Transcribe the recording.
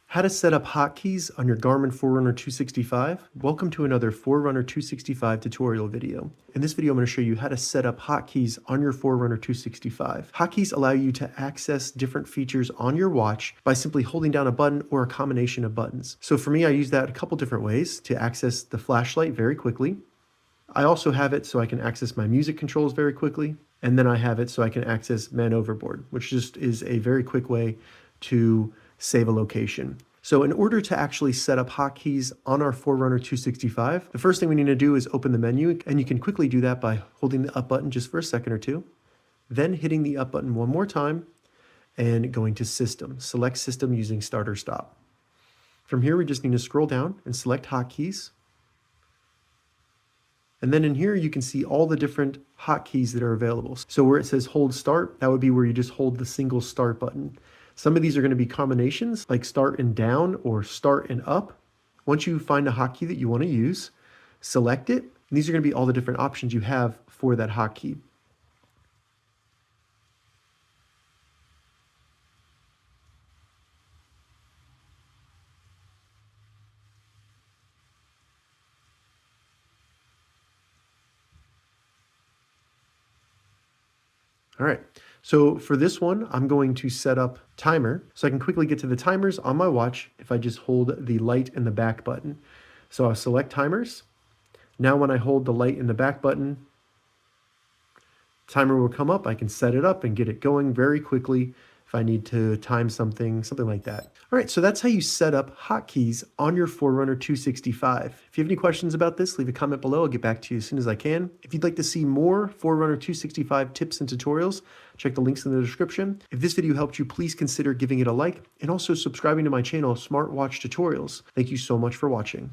How to set up hotkeys on your Garmin Forerunner 265. Welcome to another Forerunner 265 tutorial video. In this video, I'm going to show you how to set up hotkeys on your Forerunner 265. Hotkeys allow you to access different features on your watch by simply holding down a button or a combination of buttons. So for me, I use that a couple different ways to access the flashlight very quickly. I also have it so I can access my music controls very quickly. And then I have it so I can access Man Overboard, which just is a very quick way to save a location. So in order to actually set up hotkeys on our Forerunner 265, the first thing we need to do is open the menu, and you can quickly do that by holding the up button just for a second or two, then hitting the up button one more time and going to System. Select System using Start or Stop. From here, we just need to scroll down and select hotkeys. And then in here, you can see all the different hotkeys that are available. So where it says hold start, that would be where you just hold the single start button. Some of these are going to be combinations like start and down or start and up. Once you find a hotkey that you want to use, select it. And these are going to be all the different options you have for that hotkey. All right, so for this one, I'm going to set up timer so I can quickly get to the timers on my watch if I just hold the light and the back button. So I'll select timers. Now when I hold the light and the back button, timer will come up. I can set it up and get it going very quickly if I need to time something like that. All right, so that's how you set up hotkeys on your Forerunner 265. If you have any questions about this, leave a comment below. I'll get back to you as soon as I can. If you'd like to see more Forerunner 265 tips and tutorials, check the links in the description. If this video helped you, please consider giving it a like and also subscribing to my channel, Smartwatch Tutorials. Thank you so much for watching.